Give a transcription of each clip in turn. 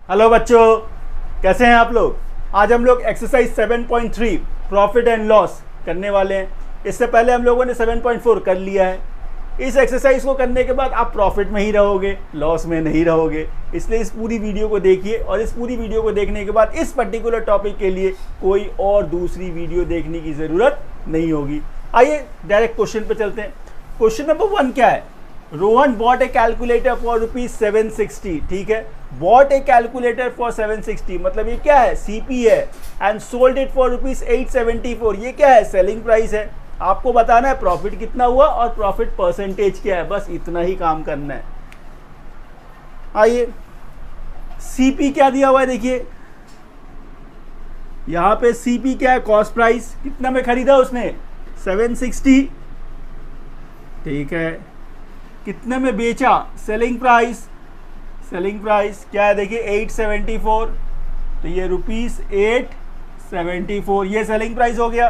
Hello बच्चों, कैसे हैं आप लोग। आज हम लोग एक्सरसाइज 7.3 प्रॉफिट एंड लॉस करने वाले हैं। इससे पहले हम लोगों ने 7.4 कर लिया है। इस एक्सरसाइज को करने के बाद आप प्रॉफिट में ही रहोगे, लॉस में नहीं रहोगे। इसलिए इस पूरी वीडियो को देखिए और इस पूरी वीडियो को देखने के बाद इस पर्टिकुलर टॉपिक के लिए कोई और दूसरी वीडियो देखने की ज़रूरत नहीं होगी। आइए डायरेक्ट क्वेश्चन पे चलते हैं। क्वेश्चन नंबर 1 क्या है? Rohan bot A calculator for ₹760। ठीक है, बॉट ए कैलकुलेटर फॉर 760 मतलब ये क्या है? सीपी है। And sold it for ₹874। ये क्या है? सेलिंग प्राइस है। आपको बताना है प्रॉफिट कितना हुआ और प्रॉफिट परसेंटेज क्या है, बस इतना ही काम करना है। आइए, सीपी क्या दिया हुआ है देखिए, यहां पे सीपी क्या है? Cost price. कितना में खरीदा उसने? 760। ठीक है, कितने में बेचा? Selling price. सेलिंग प्राइस क्या है देखिए? 874। तो ये ₹874 ये सेलिंग प्राइस हो गया।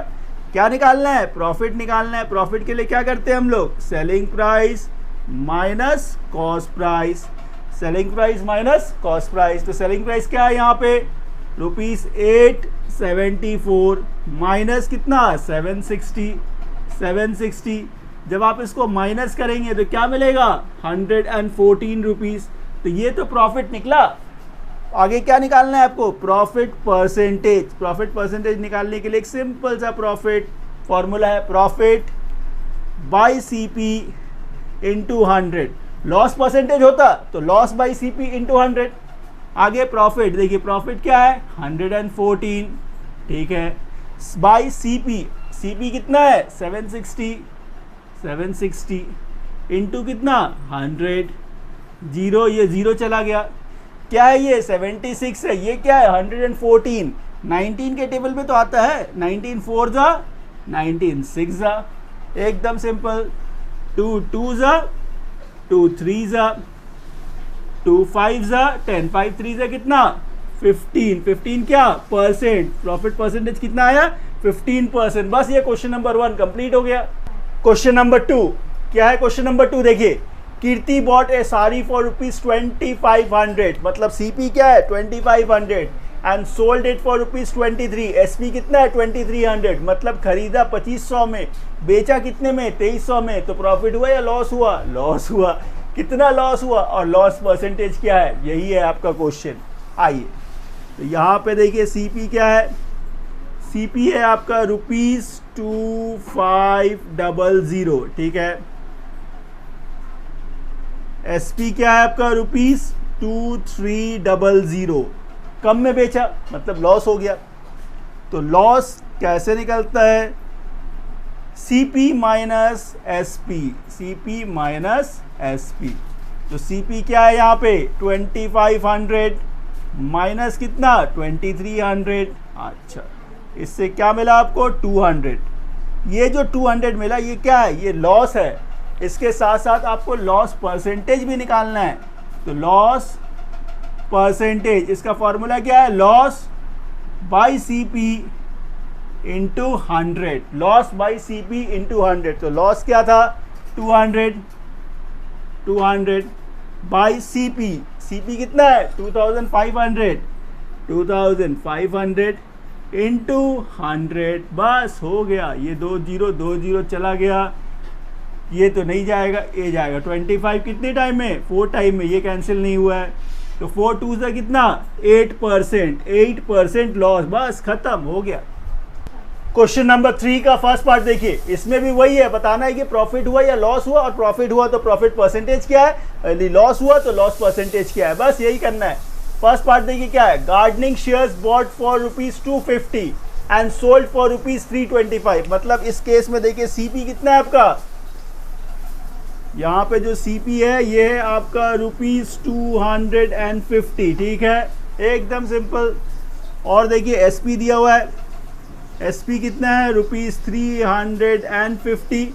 क्या निकालना है? प्रॉफिट निकालना है। प्रॉफिट के लिए क्या करते हैं हम लोग? Selling price minus cost price. Selling price minus cost price. तो सेलिंग प्राइस क्या है यहाँ पे? ₹874 माइनस कितना? 760। जब आप इसको माइनस करेंगे तो क्या मिलेगा? ₹114। तो ये तो प्रॉफिट निकला। आगे क्या निकालना है आपको? Profit percentage. प्रॉफिट परसेंटेज निकालने के लिए एक सिंपल सा प्रॉफिट फॉर्मूला है, profit by CP into 100। Loss percentage होता तो लॉस बाय सीपी इंटू 100। आगे प्रॉफिट देखिए, प्रॉफिट क्या है? 114। ठीक है, बाय सीपी। सीपी कितना है? 760 इंटू कितना? 100। जीरो, ये जीरो चला गया। क्या है ये? 76 है। ये क्या है? 114। 19 के टेबल में तो आता है। 19 4 जा 19 6 जा, एकदम सिंपल। 2 2 जा 2 3 जा 2 5 जा 10 5 3 जा कितना? 15। 15 क्या? परसेंट। प्रॉफिट परसेंटेज कितना आया? 15%। बस ये क्वेश्चन नंबर 1 कंप्लीट हो गया। क्वेश्चन नंबर 2 क्या है? क्वेश्चन नंबर 2 देखिए, कीर्ति बॉट ए साड़ी फॉर ₹2500 मतलब सीपी क्या है? 2500 and sold it for ₹23। SP कितना है? 2300 मतलब खरीदा 2500 में, बेचा कितने में? 2300 में। तो प्रॉफिट हुआ या लॉस हुआ? लॉस हुआ। कितना लॉस हुआ और लॉस परसेंटेज क्या है? यही है आपका क्वेश्चन। आइए, तो यहाँ पे देखिए सीपी क्या है? सीपी है आपका ₹2500। ठीक है, एसपी क्या है आपका? ₹2300। कम में बेचा मतलब लॉस हो गया। तो लॉस कैसे निकलता है? CP minus SP. CP minus SP. तो सीपी क्या है यहाँ पे? 2500 माइनस कितना? 2300। अच्छा, इससे क्या मिला आपको? 200। ये जो 200 मिला ये क्या है? ये लॉस है। इसके साथ साथ आपको लॉस परसेंटेज भी निकालना है। तो लॉस परसेंटेज, इसका फॉर्मूला क्या है? Loss by CP into 100। Loss by CP into 100। तो लॉस क्या था? 200 बाई सीपी। सीपी कितना है? 2500 इंटू 100। बस हो गया। ये 2 0 चला गया, ये तो नहीं जाएगा, ये जाएगा। 25 कितने टाइम में? 4 टाइम में। ये कैंसिल नहीं हुआ है। तो 4 2 से कितना? 8% लॉस। बस खत्म हो गया। क्वेश्चन नंबर 3 का फर्स्ट पार्ट देखिए, इसमें भी वही है, बताना है कि प्रॉफिट हुआ या लॉस हुआ, और प्रॉफिट हुआ तो प्रॉफिट परसेंटेज क्या है, यदि लॉस हुआ तो लॉस परसेंटेज क्या है। बस यही करना है। फर्स्ट पार्ट देखिए क्या है? Gardening shares bot for ₹250 and sold for ₹325 मतलब इस केस में देखिए सीपी कितना है आपका? यहाँ पे जो सीपी है ये है आपका ₹250। ठीक है, एकदम सिंपल। और देखिए एसपी दिया हुआ है। एसपी कितना है? ₹350।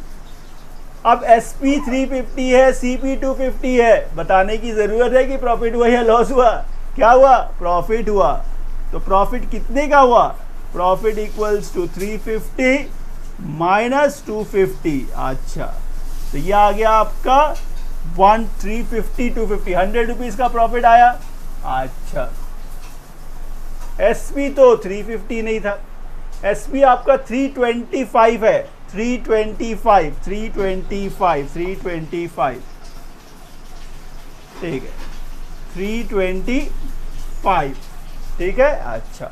अब एसपी 350 है, सीपी 250 है। बताने की जरूरत है कि प्रॉफिट हुआ या लॉस हुआ? क्या हुआ? प्रॉफिट हुआ। तो प्रॉफिट कितने का हुआ? Profit equals to 350 minus 250। अच्छा, तो ये आ गया आपका 350 250 100 रुपीज़ का प्रॉफिट आया। अच्छा, एसपी तो 350 नहीं था, एसपी आपका 325 है, 325 ठीक है, 325 ठीक है। अच्छा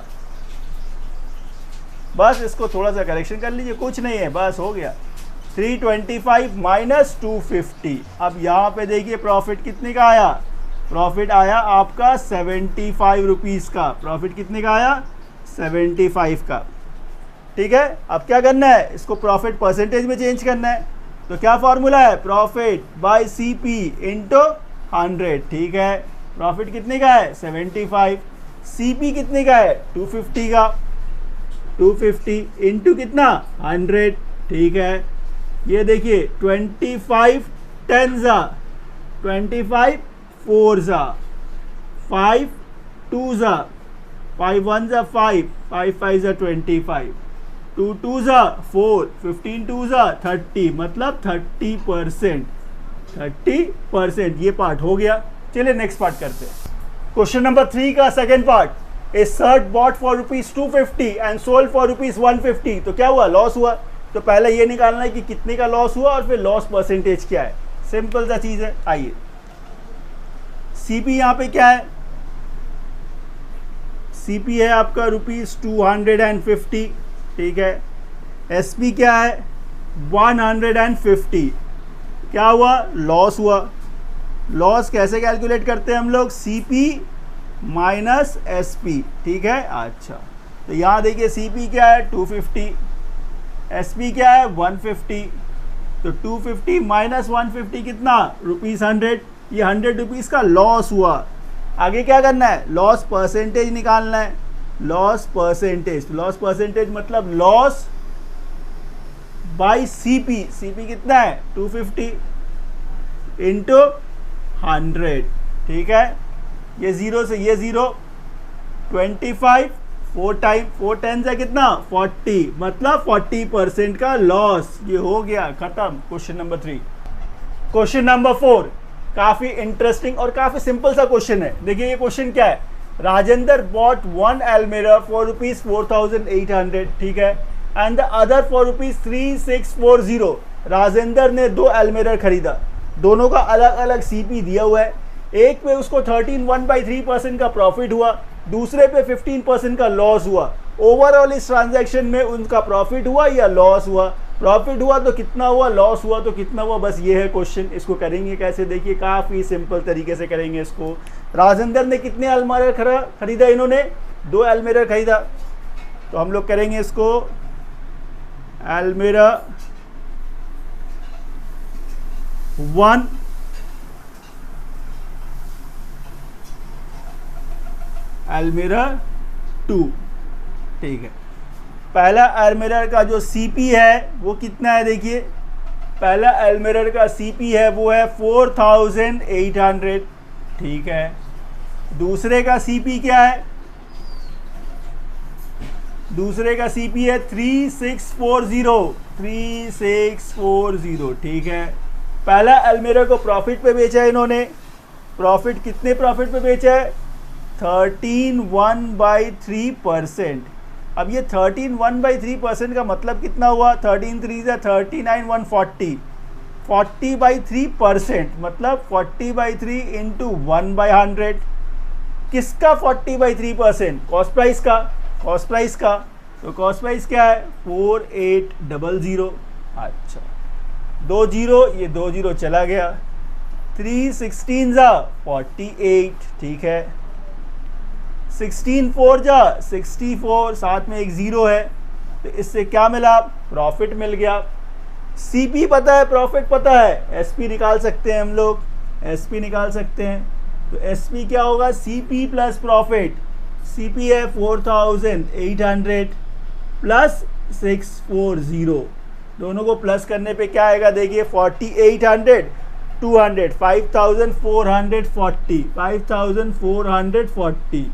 बस इसको थोड़ा सा करेक्शन कर लीजिए, कुछ नहीं है, बस हो गया। 325 माइनस 250। अब यहाँ पे देखिए प्रॉफिट कितने का आया, प्रॉफिट आया आपका 75 रुपीज़ का, प्रॉफिट कितने का आया 75 का, ठीक है। अब क्या करना है, इसको प्रॉफिट परसेंटेज में चेंज करना है, तो क्या फॉर्मूला है, प्रॉफिट बाय सीपी इंटू 100, ठीक है। प्रॉफिट कितने का है 75, सीपी कितने का है 250 का, 250 इंटू कितना 100, ठीक है। ये देखिए 25 10 जा 25 4 जा 5 2 जा 5 1 जा 5 5 5 जा 25 2 2 जा 4 15 2 जा 30, मतलब 30%, 30%। ये पार्ट हो गया। चलिए नेक्स्ट पार्ट करते हैं। क्वेश्चन नंबर 3 का second part, a shirt bought for ₹250 and sold for ₹150, तो क्या हुआ, लॉस हुआ। तो पहले ये निकालना है कि कितने का लॉस हुआ और फिर लॉस परसेंटेज क्या है, सिंपल सा चीज है। आइए, सीपी यहाँ पे क्या है, सीपी है आपका ₹250, ठीक है। एसपी क्या है 150, क्या हुआ, लॉस हुआ। लॉस कैसे कैलकुलेट करते हैं हम लोग, सीपी माइनस एसपी, ठीक है। अच्छा तो यहाँ देखिए सीपी क्या है 250, एसपी क्या है 150, तो 250 माइनस 150 कितना ₹100, ये 100 रुपीज़ का लॉस हुआ। आगे क्या करना है, लॉस परसेंटेज निकालना है, लॉस परसेंटेज। लॉस परसेंटेज मतलब लॉस बाय सीपी, सीपी कितना है 250 इंटू 100, ठीक है। ये जीरो से ये जीरो, 25 4 टाइम 4 10 से कितना 40, मतलब 40% का लॉस। ये हो गया खत्म क्वेश्चन नंबर 3। क्वेश्चन नंबर 4 काफी इंटरेस्टिंग और काफी सिंपल सा क्वेश्चन है। देखिए ये क्वेश्चन क्या है, राजेंद्र बॉट वन अलमीरा फॉर ₹4800, ठीक है, and the other for ₹3640। Rajendra ने 2 अलमीरा खरीदा, दोनों का अलग अलग सीपी दिया हुआ है। एक पे उसको 13.13% का प्रॉफिट हुआ, दूसरे पे 15% का लॉस हुआ। ओवरऑल इस ट्रांजैक्शन में उनका प्रॉफिट हुआ या लॉस हुआ, प्रॉफिट हुआ तो कितना हुआ, लॉस हुआ तो कितना हुआ, बस ये है क्वेश्चन। इसको करेंगे कैसे, देखिए काफ़ी सिंपल तरीके से करेंगे इसको। राजेंद्र ने कितने अलमीरा खरीदा, इन्होंने 2 अलमीरा खरीदा, तो हम लोग करेंगे इसको अलमीरा 1 अलमीरा 2, ठीक है। पहला अलमीरा का जो सीपी है वो कितना है, देखिए पहला अलमीरा का सीपी है वो है 4800, ठीक है। दूसरे का सीपी क्या है, दूसरे का सीपी है 3640, ठीक है। पहला अलमीरा को प्रॉफिट पे बेचा है इन्होंने, प्रॉफिट कितने प्रॉफिट पे बेचा है 13.1/3%। अब ये 13.1/3% का मतलब कितना हुआ, 13 3 39 140, 40/3%, मतलब 40/3 इंटू 1/100। किसका 40/3%, कॉस्ट प्राइस का, कॉस्ट प्राइस का। तो कॉस्ट प्राइस क्या है 4800। अच्छा 2 जीरो, ये 2 जीरो चला गया, 3 16 जा 48, ठीक है। 16 4 जा 64, साथ में एक ज़ीरो है, तो इससे क्या मिला, प्रॉफिट मिल गया। सीपी पता है, प्रॉफिट पता है, एसपी निकाल सकते हैं हम लोग, एसपी निकाल सकते हैं। तो एसपी क्या होगा, सीपी प्लस प्रॉफिट। सीपी है 4800 प्लस 640, दोनों को प्लस करने पे क्या आएगा, देखिए 4800 200 5440, 5440,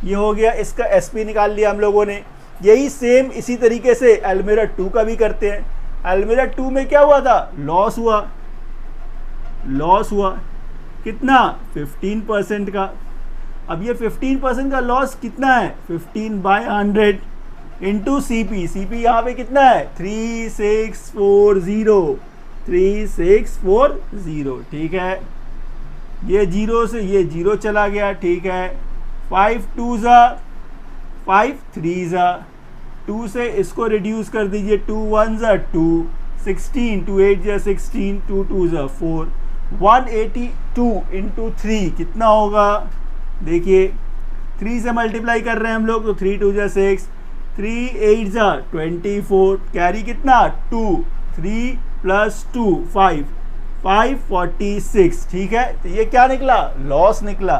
ये हो गया। इसका एसपी निकाल लिया हम लोगों ने। यही सेम इसी तरीके से अलमीरा 2 का भी करते हैं। अलमीरा 2 में क्या हुआ था, लॉस हुआ, लॉस हुआ कितना 15% का। अब ये 15% का लॉस कितना है, 15/100 इंटू CP। CP यहाँ पे कितना है 3640, 3640, ठीक है। ये जीरो से ये जीरो चला गया, ठीक है। 5 2 ज़ा 5 3 ज़ा 2 से इसको रिड्यूस कर दीजिए, 2 1 ज़ा 2, 16 2 8 ज़ा 16, 2 2 ज़ा 4, 182 इंटू 3 कितना होगा, देखिए 3 से मल्टीप्लाई कर रहे हैं हम लोग, तो 3 2 ज़ा 6, 3 8 ज़ा 24, कैरी कितना 2, 3 + 2 5, 546, ठीक है। तो ये क्या निकला, लॉस निकला।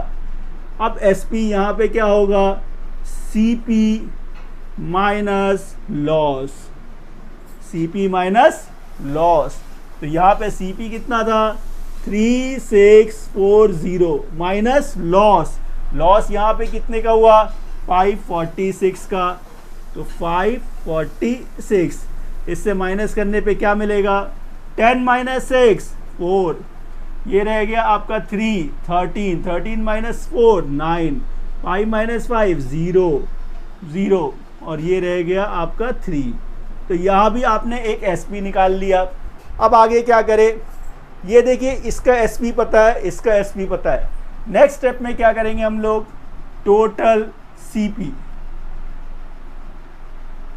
अब SP यहाँ पे क्या होगा, CP minus loss, CP minus loss. तो यहाँ पे CP कितना था 3640 माइनस लॉस, लॉस यहाँ पे कितने का हुआ 546 का, तो 546 इससे माइनस करने पे क्या मिलेगा, 10 - 6 4, ये रह गया आपका 3, 13 13 - 4 9, 5 - 5 0 0, और ये रह गया आपका 3। तो यहाँ भी आपने एक SP निकाल लिया। अब आगे क्या करें, ये देखिए इसका SP पता है, इसका SP पता है। नेक्स्ट स्टेप में क्या करेंगे हम लोग, टोटल CP,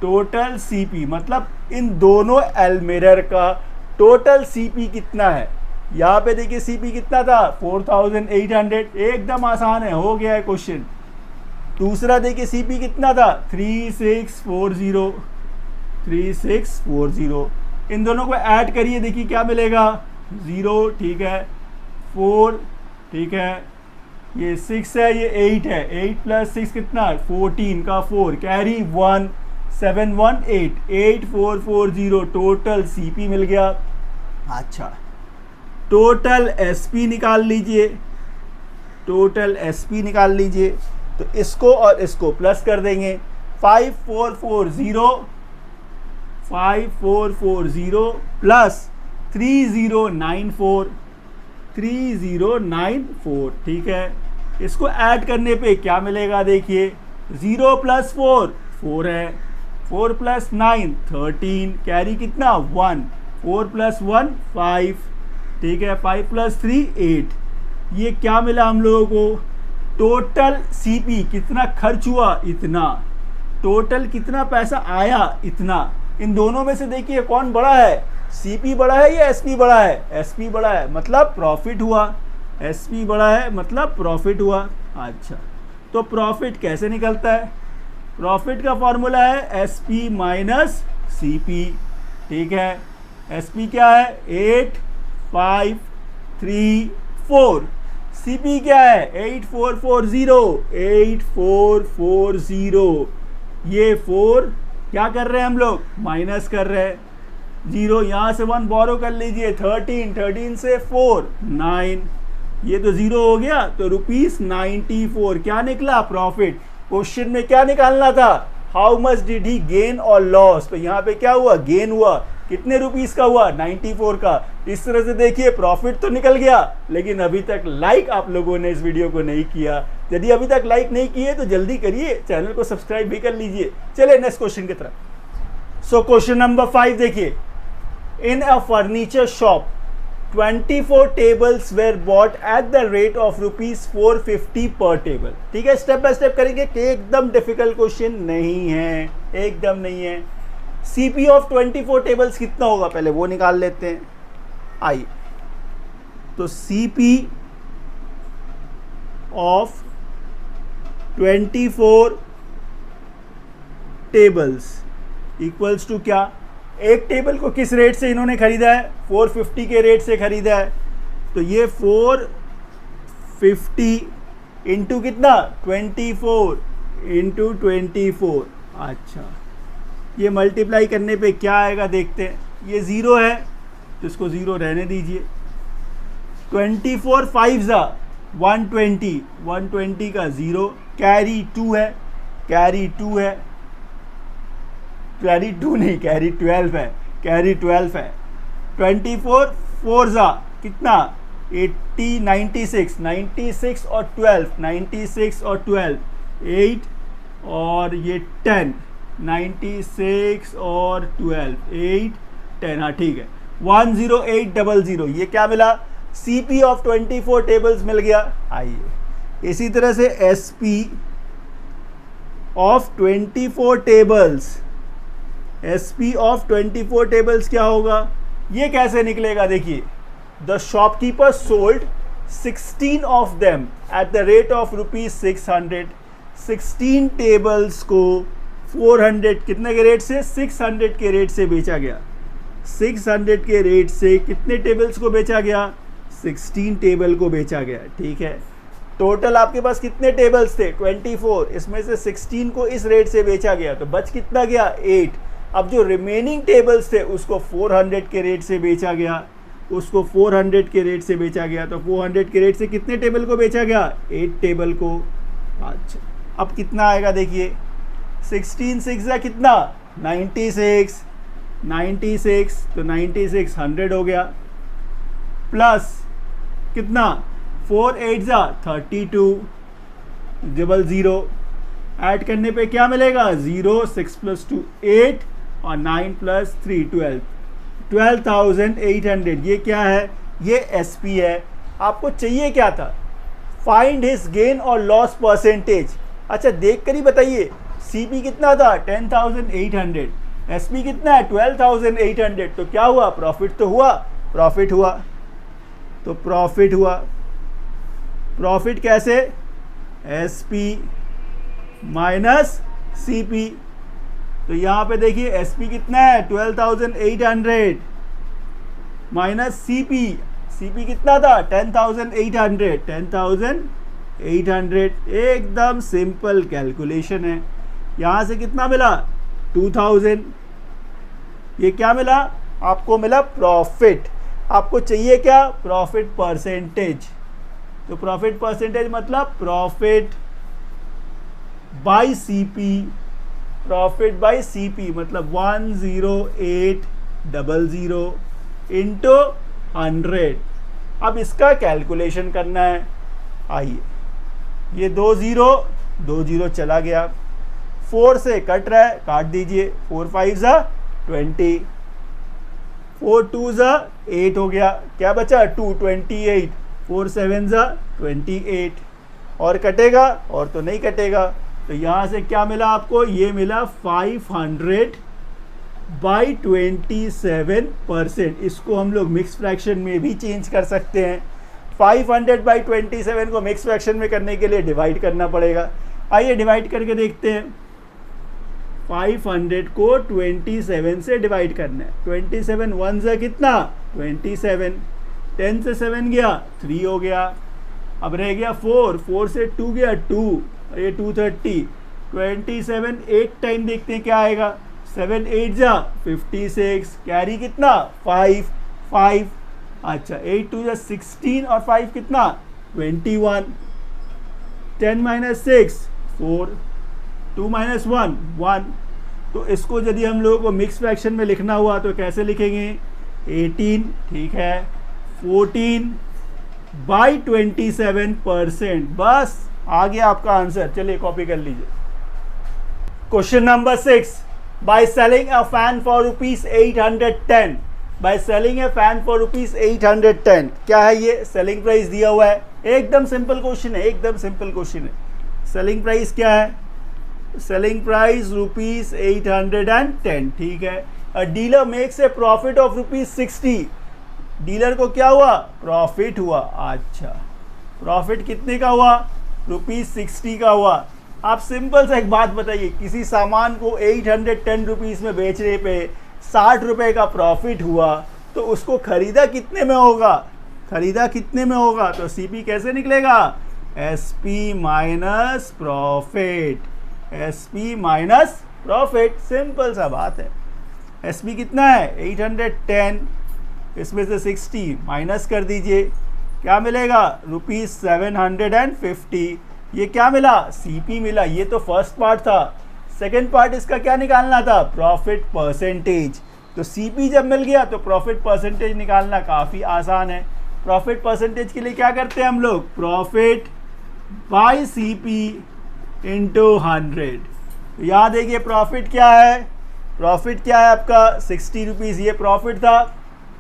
टोटल CP मतलब इन दोनों एलमिरर का टोटल CP कितना है। यहाँ पे देखिए CP कितना था 4800, एकदम आसान है, हो गया है क्वेश्चन। दूसरा देखिए CP कितना था 3640, 3640, इन दोनों को ऐड करिए, देखिए क्या मिलेगा 0, ठीक है, 4, ठीक है, ये 6 है, ये 8 है, 8 + 6 कितना 14 का 4, कैरी 1, 718 8440, टोटल CP मिल गया। अच्छा, टोटल SP निकाल लीजिए, टोटल SP निकाल लीजिए। तो इसको और इसको प्लस कर देंगे, 5440 प्लस 3094, 3094, ठीक है। इसको ऐड करने पे क्या मिलेगा, देखिए 0 + 4 4 है, 4 + 9 13, कैरी कितना 1, 4 + 1 5, ठीक है, 5 + 3 8। ये क्या मिला हम लोगों को, टोटल CP कितना खर्च हुआ इतना, टोटल कितना पैसा आया इतना। इन दोनों में से देखिए कौन बड़ा है, CP बड़ा है या SP बड़ा है, SP बड़ा है मतलब प्रॉफिट हुआ, SP बड़ा है मतलब प्रॉफिट हुआ। अच्छा, तो प्रॉफिट कैसे निकलता है, प्रॉफिट का फॉर्मूला है SP माइनस CP, ठीक है। SP क्या है 8 5 3 4, CP क्या है 8440, 8440, ये 4 क्या कर रहे हैं हम लोग, माइनस कर रहे हैं, 0 यहाँ से 1 बोरो कर लीजिए, 13 13 से 4 9, ये तो 0 हो गया, तो ₹94 क्या निकला प्रॉफिट। क्वेश्चन में क्या निकालना था, how much did he gain और लॉस, तो यहाँ पे क्या हुआ, गेन हुआ, कितने रुपीस का हुआ 94 का। इस तरह से देखिए प्रॉफिट तो निकल गया, लेकिन अभी तक लाइक आप लोगों ने इस वीडियो को नहीं किया। यदि अभी तक लाइक नहीं किए तो जल्दी करिए, चैनल को सब्सक्राइब भी कर लीजिए। चलिए नेक्स्ट क्वेश्चन की तरफ। सो क्वेश्चन नंबर 5 देखिए, in a furniture shop 24 tables were bought at the rate of ₹450 पर टेबल। ठीक है, स्टेप बाय स्टेप करेंगे कि एकदम डिफिकल्ट क्वेश्चन नहीं है, एकदम नहीं है। CP ऑफ 24 टेबल्स कितना होगा, पहले वो निकाल लेते हैं। आइए, तो CP of 24 tables equals to क्या, एक टेबल को किस रेट से इन्होंने खरीदा है, 450 के रेट से खरीदा है, तो ये 450 इंटू कितना 24 इंटू 24। अच्छा, ये मल्टीप्लाई करने पे क्या आएगा देखते हैं। ये 0 है तो इसको 0 रहने दीजिए। 24 5 120, 120 का 0, कैरी 2 है, कैरी 2 है, कैरी 2 नहीं, कैरी 12 है, कैरी 12 है। 24 4 कितना 80 96 96 और 12 96 और 12 8 और ये 10 96 और 12 8 10 हाँ ठीक है 10800 ये क्या मिला CP ऑफ 24 टेबल्स मिल गया। आइए इसी तरह से SP of 24 tables SP of 24 tables क्या होगा ये कैसे निकलेगा देखिए the shopkeeper sold 16 of them at the rate of ₹600 16 tables को 400 कितने के रेट से 600 के रेट से बेचा गया 600 के रेट से कितने टेबल्स को बेचा गया 16 टेबल को बेचा गया ठीक है। टोटल आपके पास कितने टेबल्स थे 24 इसमें से 16 को इस रेट से बेचा गया तो बच कितना गया 8। अब जो रिमेनिंग टेबल्स थे उसको 400 के रेट से बेचा गया उसको 400 के रेट से बेचा गया तो 400 के रेट से कितने टेबल को बेचा गया 8 टेबल को। अच्छा अब कितना आएगा देखिए 16 6 या कितना 96 96 तो 96 100 हो गया प्लस कितना 4 8 जा 32 00 ऐड करने पे क्या मिलेगा 0 6 + 2 8 और 9 + 3 12 12,800 ये क्या है ये SP है। आपको चाहिए क्या था फाइंड हिज गेन और लॉस परसेंटेज। अच्छा देख कर ही बताइए CP कितना था 10,800 SP कितना है 12,800 तो क्या हुआ प्रॉफिट तो हुआ प्रॉफिट हुआ तो प्रॉफिट हुआ प्रॉफिट कैसे SP माइनस CP तो यहाँ पे देखिए SP कितना है 12,800 माइनस CP कितना था 10,800 10,800 एकदम सिंपल कैलकुलेशन है। यहाँ से कितना मिला 2,000 ये क्या मिला आपको मिला प्रॉफिट। आपको चाहिए क्या प्रॉफिट परसेंटेज तो प्रॉफिट परसेंटेज मतलब profit by CP profit by CP मतलब 10800 इंटू 100। अब इसका कैलकुलेशन करना है। आइए ये 2 0 चला गया 4 से कट रहा है काट दीजिए 4 5 20 4 2 8 हो गया क्या बचा 2 28 4 7 28 और कटेगा और तो नहीं कटेगा तो यहाँ से क्या मिला आपको ये मिला 500 बाई 27%। इसको हम लोग मिक्स फ्रैक्शन में भी चेंज कर सकते हैं। 500 बाई 27 को मिक्स फ्रैक्शन में करने के लिए डिवाइड करना पड़ेगा। आइए डिवाइड करके देखते हैं। 500 को 27 से डिवाइड करना है। 27 1 से कितना 27 10 से 7 गया 3 हो गया। अब रह गया 4 4 से 2 गया 2 ये 230 27 8 टाइम देखते हैं क्या आएगा 7 8 जा 56 कैरी कितना 5 5 अच्छा 8 2 जा 16 और 5 कितना 21 10 माइनस 6 4 2 माइनस 1 1। तो इसको यदि हम लोगों को मिक्स फ्रैक्शन में लिखना हुआ तो कैसे लिखेंगे 18 ठीक है 14 बाई 27%। बस आ गया आपका आंसर। चलिए कॉपी कर लीजिए। Question number 6 by selling a fan for ₹810 by selling A fan for ₹810 क्या है ये सेलिंग प्राइस दिया हुआ है। एकदम सिंपल क्वेश्चन है एकदम सिंपल क्वेश्चन है। सेलिंग प्राइस क्या है सेलिंग प्राइस ₹810 ठीक है। अ dealer makes a profit of ₹60 dealer को क्या हुआ प्रॉफिट हुआ। अच्छा प्रॉफिट कितने का हुआ ₹60 का हुआ। आप सिंपल सा एक बात बताइए किसी सामान को 810 रुपीज़ में बेचने पे 60 रुपये का प्रॉफिट हुआ तो उसको खरीदा कितने में होगा खरीदा कितने में होगा। तो CP कैसे निकलेगा SP minus profit SP minus profit simple सा बात है। SP कितना है 810 इसमें से 60 माइनस कर दीजिए क्या मिलेगा ₹750। ये क्या मिला CP मिला। ये तो फर्स्ट पार्ट था। सेकंड पार्ट इसका क्या निकालना था प्रॉफिट परसेंटेज। तो CP जब मिल गया तो प्रॉफिट परसेंटेज निकालना काफ़ी आसान है। प्रॉफिट परसेंटेज के लिए क्या करते हैं हम लोग, प्रॉफिट बाय सीपी इंटू 100। यहाँ देखिए प्रॉफिट क्या है, प्रॉफिट क्या है आपका 60 रुपीज़, ये प्रॉफिट था,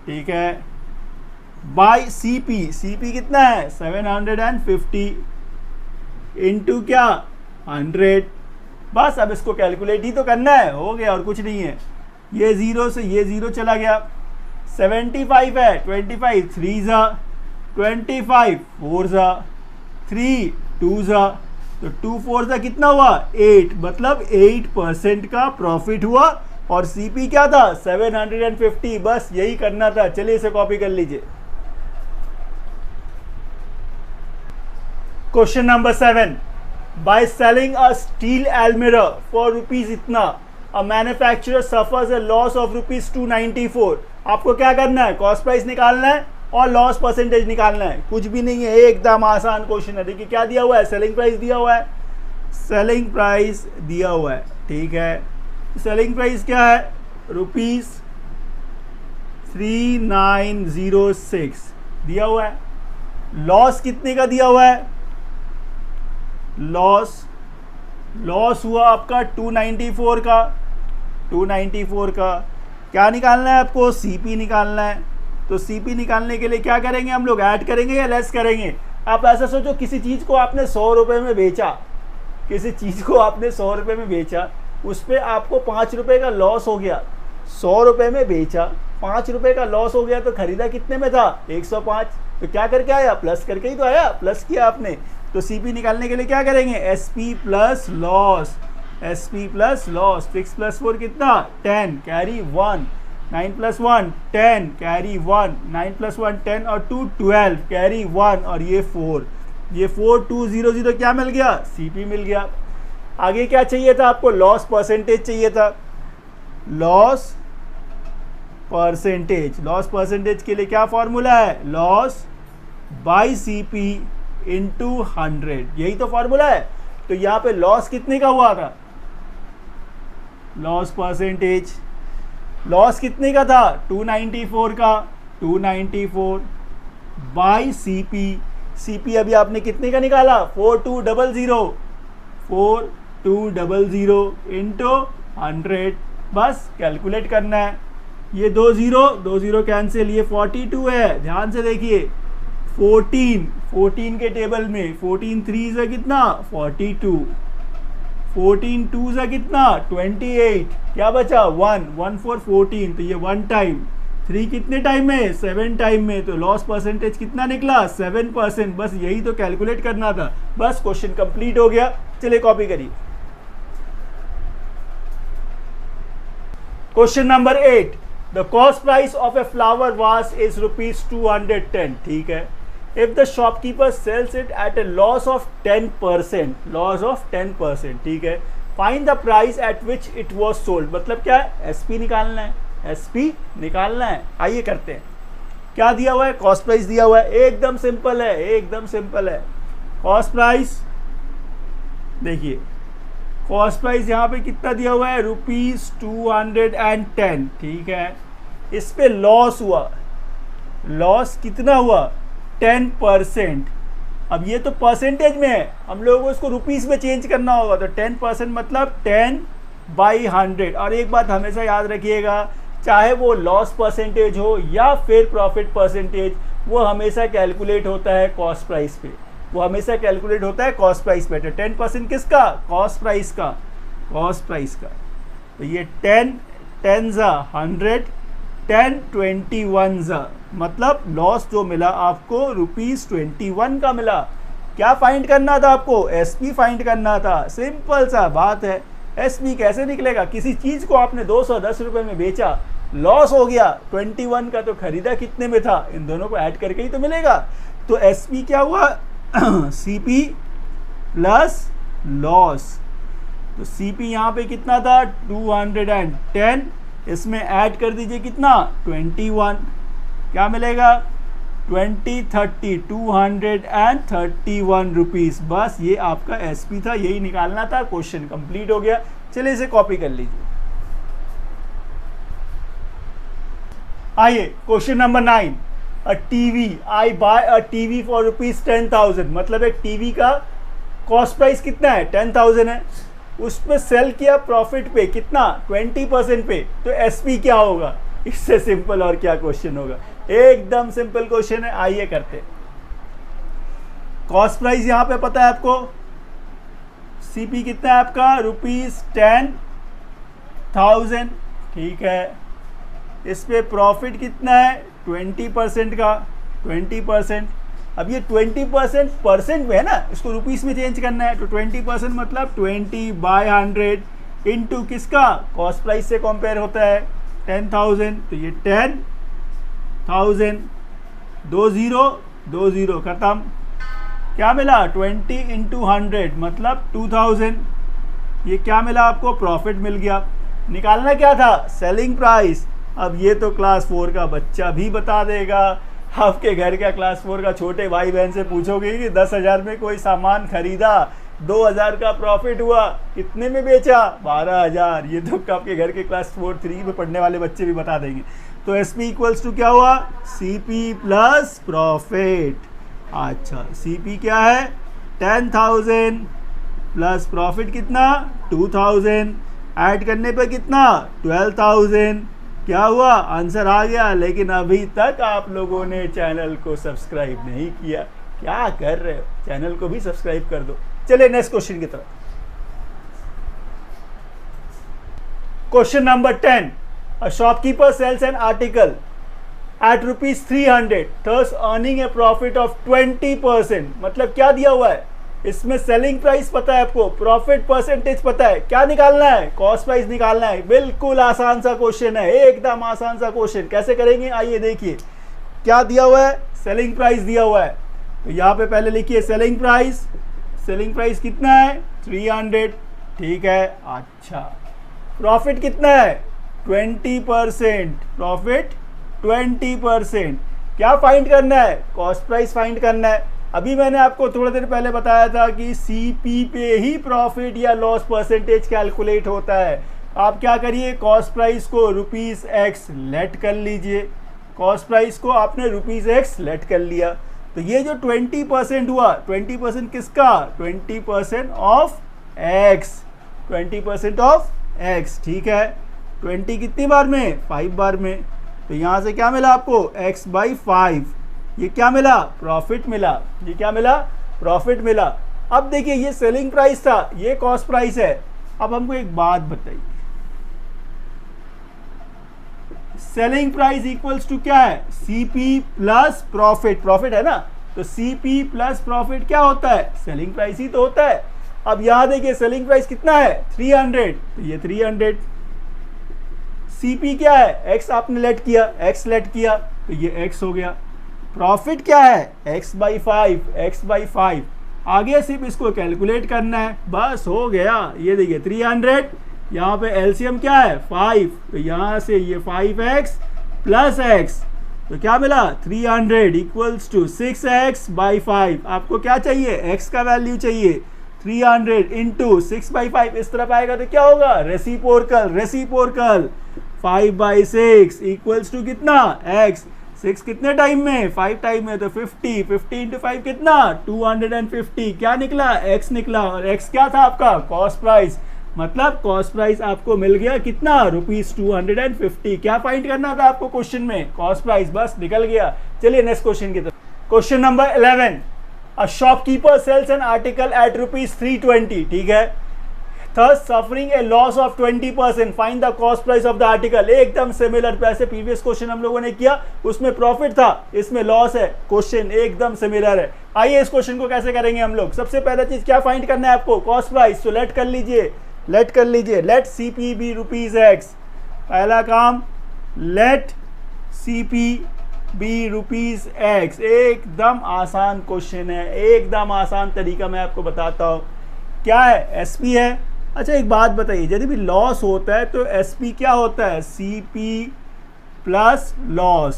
ठीक है। बाय सीपी, सीपी कितना है 750 इंटू क्या 100। बस अब इसको कैलकुलेट ही तो करना है, हो गया और कुछ नहीं है। ये ज़ीरो से ये ज़ीरो चला गया, 75 है, 25 3 ज़ा 25 4 ज़ा 3 2 ज़ा, तो 2 4 ज़ा कितना हुआ 8, मतलब 8% का प्रॉफिट हुआ। और सीपी क्या था 750, बस यही करना था। चलिए इसे कॉपी कर लीजिए। Question number 7, by selling a steel अलमीरा फॉर रुपीज इतना, a manufacturer suffers a loss of rupees 294। आपको क्या करना है, कॉस्ट प्राइस निकालना है और लॉस परसेंटेज निकालना है, कुछ भी नहीं है, एकदम आसान क्वेश्चन है। देखिए क्या दिया हुआ है, सेलिंग प्राइस दिया हुआ है, सेलिंग प्राइस दिया हुआ है, ठीक है। सेलिंग प्राइस क्या है रुपीज 3906 दिया हुआ है। लॉस कितने का दिया हुआ है, लॉस हुआ आपका 294 का, 294 का। क्या निकालना है आपको, सीपी निकालना है। तो सीपी निकालने के लिए क्या करेंगे हम लोग, ऐड करेंगे या लेस करेंगे। आप ऐसा सोचो, किसी चीज़ को आपने 100 रुपये में बेचा, किसी चीज़ को आपने 100 रुपये में बेचा, उस पर आपको 5 रुपये का लॉस हो गया। 100 रुपये में बेचा, 5 रुपये का लॉस हो गया, तो खरीदा कितने में था 105। तो क्या करके आया, प्लस करके ही तो आया, प्लस किया आपने। तो सीपी निकालने के लिए क्या करेंगे, SP plus loss, SP plus loss. 6 + 4 कितना 10, कैरी 1, 9 + 1 10, कैरी 1, 9 + 1 10 और 2 12, कैरी 1 और ये 4, ये 4200 क्या मिल गया, सीपी मिल गया। आगे क्या चाहिए था आपको, लॉस परसेंटेज चाहिए था, लॉस परसेंटेज। लॉस परसेंटेज के लिए क्या फॉर्मूला है, लॉस बाय सीपी इंटू 100, यही तो फॉर्मूला है। तो यहाँ पे लॉस कितने का हुआ था, लॉस परसेंटेज, लॉस कितने का था 294 का, 294 बाय सीपी। सीपी अभी आपने कितने का निकाला 4200, 4200 इंटू 100। बस कैलकुलेट करना है। ये 2 0 कैंसिल, ये 42 है, ध्यान से देखिए। 14 के टेबल में 14 3 से कितना 42, 14 2 से कितना 28, क्या बचा 1 1 4 14, तो ये 1 टाइम, 3 कितने टाइम में 7 टाइम में। तो लॉस परसेंटेज कितना निकला 7%। बस यही तो कैलकुलेट करना था, बस क्वेश्चन कंप्लीट हो गया। चलिए कॉपी करिए। Question number 8, the cost price of a flower vase is rupees 210, ठीक है। If the shopkeeper sells it at a loss of 10%, loss of 10%, ठीक है। Find the price at which it was sold, मतलब क्या है, SP निकालना है, SP निकालना है। आइए करते हैं। क्या दिया हुआ है, कॉस्ट प्राइस दिया हुआ है, एकदम सिंपल है, एकदम सिंपल है। कॉस्ट प्राइस देखिए, कॉस्ट प्राइस यहाँ पे कितना दिया हुआ है रुपीज 210, ठीक है। इस पे लॉस हुआ, लॉस कितना हुआ 10%। अब ये तो परसेंटेज में है, हम लोगों को इसको रुपीस में चेंज करना होगा। तो 10% मतलब 10/100। और एक बात हमेशा याद रखिएगा, चाहे वो लॉस परसेंटेज हो या फिर प्रॉफिट परसेंटेज, वो हमेशा कैलकुलेट होता है कॉस्ट प्राइस पे, वो हमेशा कैलकुलेट होता है कॉस्ट प्राइस पे। तो 10% किसका, कॉस्ट प्राइस का, कॉस्ट प्राइस का। तो ये 10 10 100, 10 21, मतलब लॉस जो मिला आपको रुपीज 21 का मिला। क्या फाइंड करना था आपको, एसपी फाइंड करना था। सिंपल सा बात है, एसपी कैसे निकलेगा, किसी चीज को आपने 210 रुपए में बेचा, लॉस हो गया 21 का, तो खरीदा कितने में था, इन दोनों को ऐड करके ही तो मिलेगा। तो एसपी क्या हुआ सीपी प्लस लॉस। तो सीपी यहाँ पे कितना था 210, इसमें ऐड कर दीजिए कितना 21, क्या मिलेगा 231 रुपीस। बस ये आपका एसपी था, यही निकालना था। क्वेश्चन कंप्लीट हो गया। चलिए इसे कॉपी कर लीजिए। आइए question number 9, a TV, I buy a TV for rupees 10,000, मतलब एक टीवी का कॉस्ट प्राइस कितना है 10,000 है, उस पर सेल किया प्रॉफिट पे कितना 20% पे, तो एसपी क्या होगा? इससे सिंपल और क्या क्वेश्चन होगा, एकदम सिंपल क्वेश्चन है। आइए करते। कॉस्ट प्राइस यहां पे पता है आपको, सीपी कितना है आपका रुपीज 10,000, ठीक है। इस पे प्रॉफिट कितना है 20% का, 20%। अब ये 20% परसेंट में है ना, इसको रुपीस में चेंज करना है, तो 20% मतलब 20/100 इंटू किसका, कॉस्ट प्राइस से कंपेयर होता है 10,000, तो ये 10,000, 20 खत्म, क्या मिला 20 इंटू 100 मतलब 2,000, ये क्या मिला आपको, प्रॉफिट मिल गया। निकालना क्या था, सेलिंग प्राइस। अब ये तो क्लास 4 का बच्चा भी बता देगा, आपके घर का क्लास 4 का छोटे भाई बहन से पूछोगे कि 10,000 में कोई सामान खरीदा, 2,000 का प्रॉफिट हुआ, कितने में बेचा 12,000, ये तो आपके घर के क्लास 4-3 में पढ़ने वाले बच्चे भी बता देंगे। तो एस पी इक्वल्स टू क्या हुआ, सी पी प्लस प्रॉफिट। अच्छा, सी पी क्या है 10,000 प्लस प्रॉफिट कितना 2,000, ऐड करने पर कितना 12,000, क्या हुआ, आंसर आ गया। लेकिन अभी तक आप लोगों ने चैनल को सब्सक्राइब नहीं किया, क्या कर रहे हो, चैनल को भी सब्सक्राइब कर दो। चलिए नेक्स्ट क्वेश्चन की तरफ। Question number 10, a shopkeeper sells an article at ₹300 thus earning a profit of 20%, मतलब क्या दिया हुआ है, इसमें सेलिंग प्राइस पता है आपको, प्रॉफिट परसेंटेज पता है, क्या निकालना है, कॉस्ट प्राइस निकालना है। बिल्कुल आसान सा क्वेश्चन है, एकदम आसान सा क्वेश्चन। कैसे करेंगे, आइए देखिए। क्या दिया हुआ है, सेलिंग प्राइस दिया हुआ है, तो यहाँ पे पहले लिखिए सेलिंग प्राइस। सेलिंग प्राइस कितना है 300, ठीक है। अच्छा, प्रॉफिट कितना है 20%, प्रॉफिट 20%। क्या फाइंड करना है, कॉस्ट प्राइस फाइंड करना है। अभी मैंने आपको थोड़ी देर पहले बताया था कि सीपी पे ही प्रॉफिट या लॉस परसेंटेज कैलकुलेट होता है। आप क्या करिए, कॉस्ट प्राइस को ₹X लेट कर लीजिए, कॉस्ट प्राइस को आपने ₹X लेट कर लिया, तो ये जो 20% हुआ, 20% किसका, 20% ऑफ X, 20% ऑफ X, ठीक है। 20 कितनी बार में, 5 बार में, तो यहाँ से क्या मिला आपको X/5, ये क्या मिला, प्रॉफिट मिला, ये क्या मिला, प्रॉफिट मिला। अब देखिए ये सेलिंग प्राइस था, ये कॉस्ट प्राइस है। अब हमको एक बात बताइए, सेलिंग प्राइस इक्वल्स टू क्या है, सीपी प्लस प्रॉफिट, प्रॉफिट है ना, तो सीपी प्लस प्रॉफिट क्या होता है, सेलिंग प्राइस ही तो होता है। अब यहां देखिए सेलिंग प्राइस कितना है 300, तो ये 300, सीपी क्या है, एक्स आपने लेट किया, एक्स लेट किया, तो ये एक्स हो गया। प्रॉफिट क्या है x/5, x/5, आगे सिर्फ इसको कैलकुलेट करना है, बस हो गया। ये देखिए 300, यहाँ पे एलसीएम क्या है 5, तो यहाँ से ये 5x प्लस x, तो क्या मिला 300 इक्वल्स टू 6x/5। आपको क्या चाहिए, x का वैल्यू चाहिए, 300 इंटू 6/5 इस तरफ आएगा तो क्या होगा, रेसिप्रोकल, रेसिप्रोकल 5/6 इक्वल्स टू कितना x, 6 कितने टाइम में, 5 टाइम में, तो 50, 50 इंटू 5 कितना 250, क्या निकला x निकला, और x क्या था आपका कॉस्ट प्राइस, मतलब कॉस्ट प्राइस आपको मिल गया कितना ₹250। क्या फाइंड करना था आपको क्वेश्चन में, कॉस्ट प्राइस, बस निकल गया। चलिए नेक्स्ट क्वेश्चन की तरफ। Question number 11, a shopkeeper sells an article at ₹320, ठीक है, thus suffering a loss of 20%, find the cost price of the article। एकदम सिमिलर, पैसे प्रीवियस क्वेश्चन हम लोगों ने किया, उसमें प्रॉफिट था, इसमें लॉस है, क्वेश्चन एकदम सिमिलर है। आइए इस क्वेश्चन को कैसे करेंगे हम लोग। सबसे पहला चीज क्या फाइंड करना है आपको, कॉस्ट प्राइस, तो लेट कर लीजिए, लेट कर लीजिए, लेट सीपी बी ₹X। पहला काम, लेट सीपी बी ₹X। एकदम आसान क्वेश्चन है, एकदम आसान तरीका मैं आपको बताता हूँ। क्या है, एसपी है। अच्छा एक बात बताइए, यदि भी लॉस होता है तो एसपी क्या होता है, CP plus loss,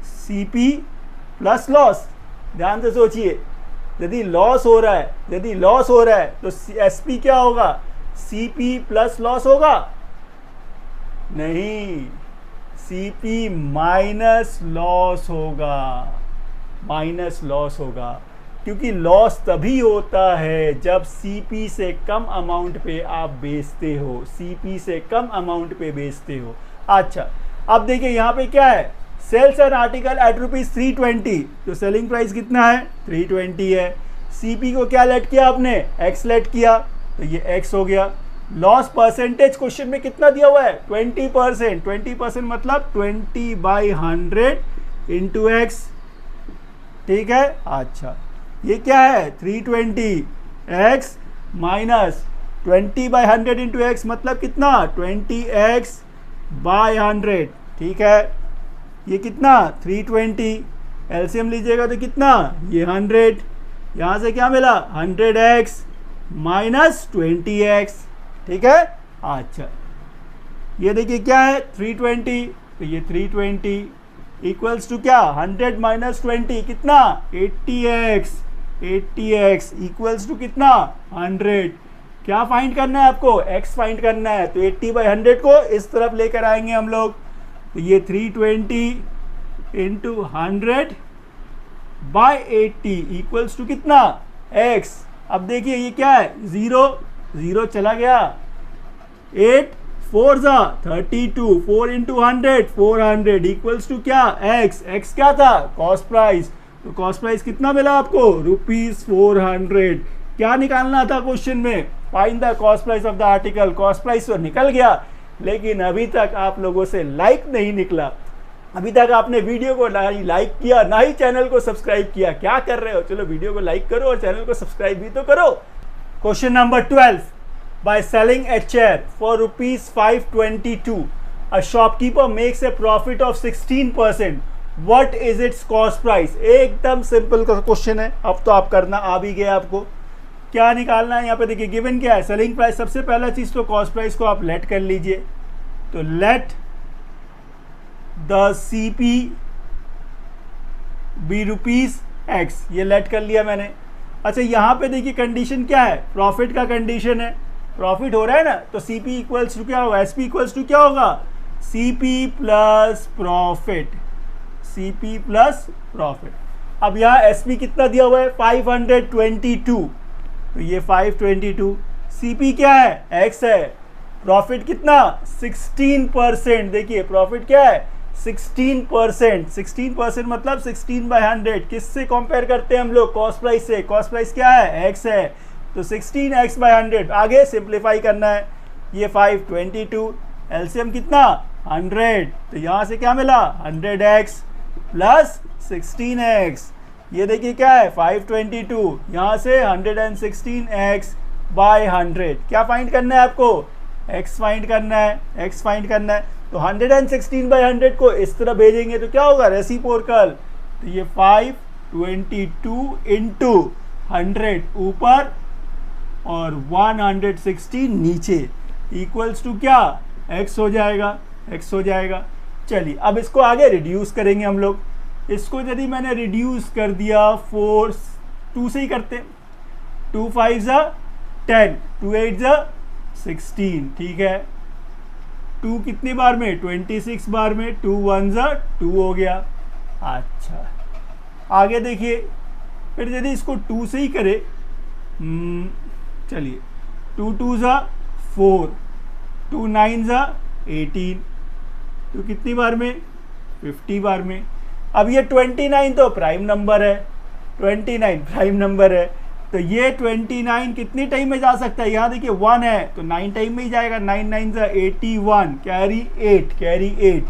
CP plus loss. ध्यान से सोचिए, यदि लॉस हो रहा है, यदि लॉस हो रहा है तो एसपी क्या होगा, सीपी प्लस लॉस होगा, नहीं, सीपी माइनस लॉस होगा, माइनस लॉस होगा, क्योंकि लॉस तभी होता है जब सीपी से कम अमाउंट पे आप बेचते हो, सीपी से कम अमाउंट पे बेचते हो। अच्छा, अब देखिए यहाँ पे क्या है, सेल्स एन आर्टिकल एट ₹320, तो सेलिंग प्राइस कितना है 320 है। सीपी को क्या लेट किया आपने, एक्स लेट किया, तो ये एक्स हो गया। लॉस परसेंटेज क्वेश्चन में कितना दिया हुआ है 20%, 20% मतलब 20/100 इंटू एक्स, ठीक है। अच्छा, ये क्या है 320 एक्स माइनस 20/100 इंटू एक्स मतलब कितना 20x/100, ठीक है। ये कितना 320, एलसीएम लीजिएगा तो कितना ये 100, यहाँ से क्या मिला 100x माइनस 20x, ठीक है। अच्छा, ये देखिए क्या है 320, तो ये 320 इक्वल्स टू क्या 100 माइनस 20 कितना 80x, 80x इक्वल्स टू कितना 100। क्या फाइंड करना है आपको, x फाइंड करना है, तो 80/100 को इस तरफ लेकर आएंगे हम लोग, तो ये 320 इंटू 100/80 इक्वल्स टू कितना x। अब देखिए ये क्या है 0, 0 चला गया, 8 4 जा 32, 4 इंटू 100 400 इक्वल्स टू क्या x, x क्या था कॉस्ट प्राइस, तो कॉस्ट प्राइस कितना मिला आपको ₹400। क्या निकालना था क्वेश्चन में, find the cost price of the article. Cost price तो निकल गया, लेकिन अभी तक आप लोगों से लाइक नहीं निकला, अभी तक आपने वीडियो को ना ही लाइक किया ना ही चैनल को सब्सक्राइब किया। क्या कर रहे हो, चलो वीडियो को लाइक करो और चैनल को सब्सक्राइब भी तो करो। Question number 12, by selling a chair for ₹522 a shopkeeper makes a profit of 16%, what is its cost price। एकदम सिंपल का क्वेश्चन है, अब तो आप करना आ भी गया आपको। क्या निकालना है यहाँ पे, देखिए गिवन क्या है सेलिंग प्राइस, सबसे पहला चीज तो कॉस्ट प्राइस को आप लेट कर लीजिए, तो let the CP be ₹X, ये लेट कर लिया मैंने। अच्छा, यहाँ पे देखिए कंडीशन क्या है, प्रॉफिट का कंडीशन है, प्रॉफिट हो रहा है ना, तो सीपी इक्वल्स टू क्या होगा, एसपी इक्वल्स टू क्या होगा CP plus profit, CP plus profit. अब यहाँ एसपी कितना दिया हुआ है 522, तो ये 522, सीपी क्या है एक्स है, प्रॉफिट कितना 16%, देखिए प्रॉफिट क्या है 16%, 16% मतलब 16/100, किससे कंपेयर करते हैं हम लोग कॉस्ट प्राइस से, कॉस्ट प्राइस क्या है एक्स है, तो 16x/100। आगे सिंप्लीफाई करना है, ये 522 एलसीएम कितना 100, तो यहाँ से क्या मिला 100x प्लस 16x, ये देखिए क्या है 522, यहाँ से 116x/100। क्या फाइंड करना है आपको, x फाइंड करना है, x फाइंड करना है, तो 116/100 को इस तरह भेजेंगे तो क्या होगा रेसिप्रोकल, तो ये 522 इंटू 100 ऊपर और 116 नीचे इक्वल्स टू क्या x हो जाएगा, x हो जाएगा। चलिए अब इसको आगे रिड्यूस करेंगे हम लोग, इसको यदि मैंने रिड्यूस कर दिया 2 से ही करते, 2 5 जा 10, 2 8 जा 16, ठीक है। 2 कितनी बार में 26 बार में, 2 1 जा 2 हो गया। अच्छा, आगे देखिए, फिर यदि इसको 2 से ही करे, चलिए 2 2 जा 4, 2 9 जा 18, तो कितनी बार में 50 बार में। अब ये 29 तो प्राइम नंबर है, 29 प्राइम नंबर है, तो ये 29 कितनी टाइम में जा सकता है, यहाँ देखिए 1 है तो 9 टाइम में ही जाएगा, 9 9 जा 81, कैरी 8, कैरी 8,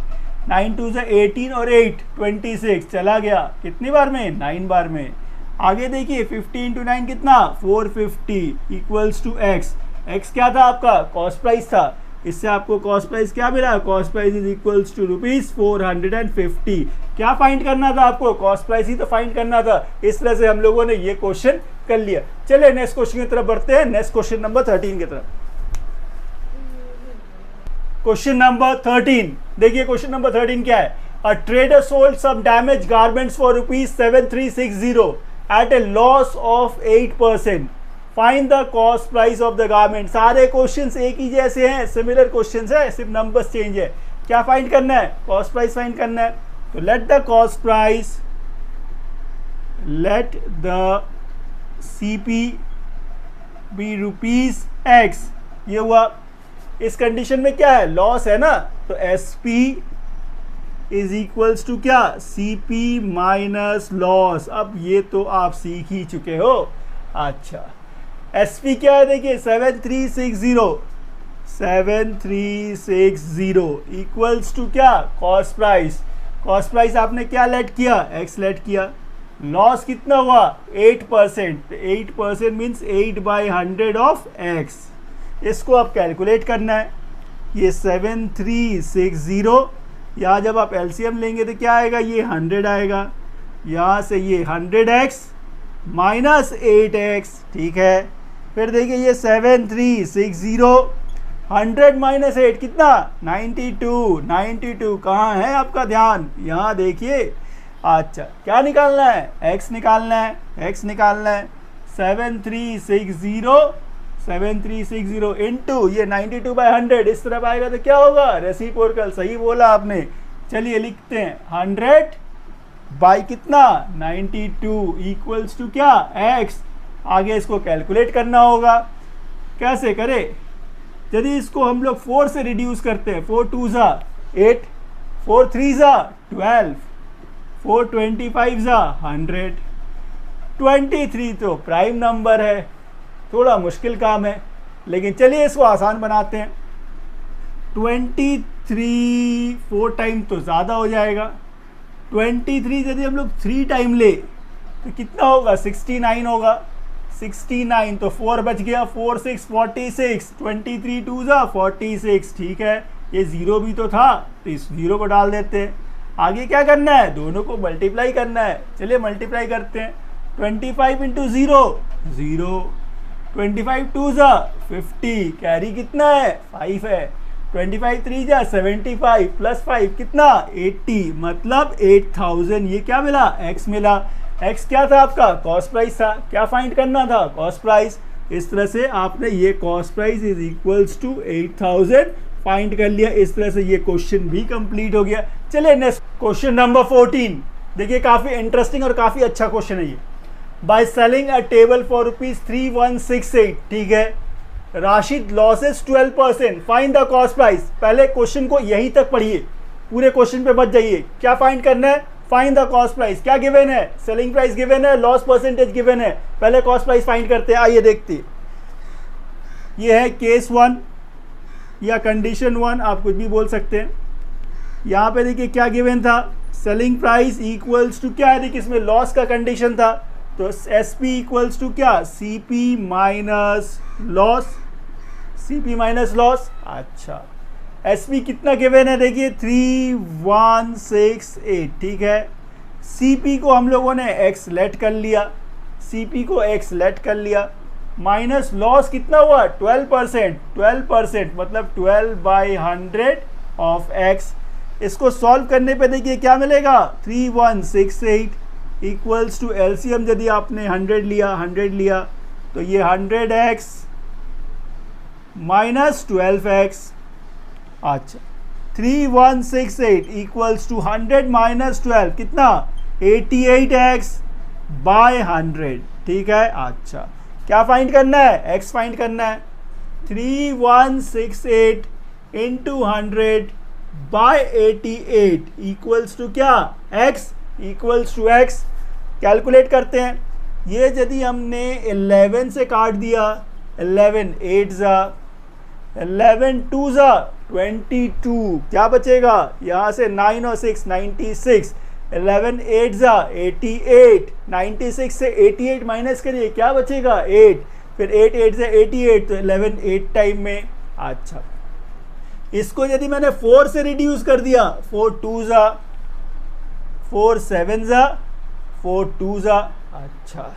9 2 जा 18 और 8 26, चला गया कितनी बार में 9 बार में। आगे देखिए 50 इंटू 9 कितना 450 इक्वल्स टू एक्स, एक्स क्या था आपका कॉस्ट प्राइस था, इससे आपको कॉस्ट प्राइस क्या मिला, cost price is equals to ₹450। क्या फाइंड करना था आपको, कॉस्ट प्राइस ही तो फाइंड करना था। इस तरह से हम लोगों ने ये क्वेश्चन कर लिया। चलिए नेक्स्ट क्वेश्चन की तरफ बढ़ते हैं, नेक्स्ट क्वेश्चन नंबर 13 की तरफ। क्वेश्चन नंबर 13, देखिए क्वेश्चन नंबर 13 क्या है, a trader sold some damage garments for ₹7360 at a loss of 8%, find the cost price of the garment. सारे क्वेश्चंस एक ही जैसे हैं, सिमिलर क्वेश्चंस है, सिर्फ नंबर्स चेंज है। क्या फाइंड करना है? कॉस्ट प्राइस फाइंड करना है। तो let the cost price, let the CP be rupees X. ये हुआ। इस कंडीशन में क्या है? लॉस है ना, तो S P is equals to क्या? C P minus loss. अब ये तो आप सीख ही चुके हो। अच्छा, एस पी क्या है? देखिए 7360 इक्वल्स टू क्या? Cost price. कॉस्ट प्राइस आपने क्या लेट किया? एक्स लेट किया। लॉस कितना हुआ? 8%। 8% मीन्स 8/100 ऑफ एक्स। इसको आप कैलकुलेट करना है। ये 7360, यहाँ जब आप एलसीएम लेंगे तो क्या आएगा? ये 100 आएगा। यहाँ से ये 100x माइनस 8x, ठीक है। फिर देखिए ये 7360, 100 माइनस 8 कितना? 92। 92 कहाँ है आपका ध्यान? यहाँ देखिए। अच्छा, क्या निकालना है? x निकालना है। x निकालना है 7360 इंटू ये 92/100 इस तरफ आएगा तो क्या होगा? रेसिप्रोकल। सही बोला आपने। चलिए लिखते हैं 100 बाई कितना? 92 इक्वल्स टू क्या? x। आगे इसको कैलकुलेट करना होगा। कैसे करें? यदि इसको हम लोग 4 से रिड्यूस करते हैं, 4 2 ज़ा 8, 4 3 ज़ा 12, 4 25 ज़ा 100, 23 तो प्राइम नंबर है। थोड़ा मुश्किल काम है, लेकिन चलिए इसको आसान बनाते हैं। 23 4 टाइम तो ज़्यादा हो जाएगा। 23 यदि हम लोग 3 टाइम ले तो कितना होगा? 69 होगा। 69 तो 4 बच गया। 4 6 46, 23 2 ज़ा 46, ठीक है। ये ज़ीरो भी तो था तो इस ज़ीरो को डाल देते हैं। आगे क्या करना है? दोनों को मल्टीप्लाई करना है। चलिए मल्टीप्लाई करते हैं। 25 इंटू 0 0, 25 2 ज़ा 50, कैरी कितना है? 5 है। 25 3 ज़ा 75 प्लस 5 कितना? 80, मतलब 8000। ये क्या मिला? एक्स मिला। एक्स क्या था आपका? कॉस्ट प्राइस था। क्या फाइंड करना था? Cost price. इस तरह से आपने ये cost price is equals to 8000 find कर लिया। इस तरह से ये क्वेश्चन भी कंप्लीट हो गया। चलिए नेक्स्ट क्वेश्चन नंबर 14। देखिए काफ़ी इंटरेस्टिंग और काफ़ी अच्छा क्वेश्चन है ये। By selling a table for ₹3168, ठीक है। Rashid losses 12%, find the cost price. पहले क्वेश्चन को यहीं तक पढ़िए, पूरे क्वेश्चन पे मत जाइए। क्या फाइंड करना है? Find the cost price. क्या गिवन है? सेलिंग प्राइस गिवन है, लॉस परसेंटेज गिवन है। पहले कॉस्ट प्राइस फाइंड करते हैं। आइए देखते हैं। ये है केस 1 या कंडीशन 1, आप कुछ भी बोल सकते हैं। यहाँ पे देखिए क्या गिवन था? सेलिंग प्राइस इक्वल्स टू क्या है? देखिए इसमें लॉस का कंडीशन था, तो एस पी इक्वल्स टू क्या? C P minus loss. C P minus loss. अच्छा, एस पी कितना गिवन है? देखिए 3168, ठीक है। सी पी को हम लोगों ने एक्स लेट कर लिया। सी पी को एक्स लेट कर लिया। माइनस लॉस कितना हुआ? 12%। 12% मतलब 12/100 ऑफ एक्स। इसको सॉल्व करने पे देखिए क्या मिलेगा? 3168 इक्वल्स टू एलसीएम यदि आपने 100 लिया तो ये 100x माइनस 12x। अच्छा, 3168 इक्वल्स टू 100 माइनस 12 कितना? 88x बाय 100, ठीक है। अच्छा, क्या फाइंड करना है? x फाइंड करना है। 3168 इंटू 100 बाय 88 इक्वल्स टू क्या? x equals to x। Calculate करते हैं। ये यदि हमने 11 से काट दिया, 11 8 ज़ा, 11 2 ज़ा 22, क्या बचेगा? यहाँ से 9 और 6 96, 11 8 ज़ा 88, 96 से 88 माइनस करिए, क्या बचेगा? 8, फिर 8 8 से 88, तो 11 8 टाइम में। अच्छा, इसको यदि मैंने 4 से रिड्यूस कर दिया, 4 2 ज़ा, 4 7 ज़ा, 4 2 ज़ा। अच्छा,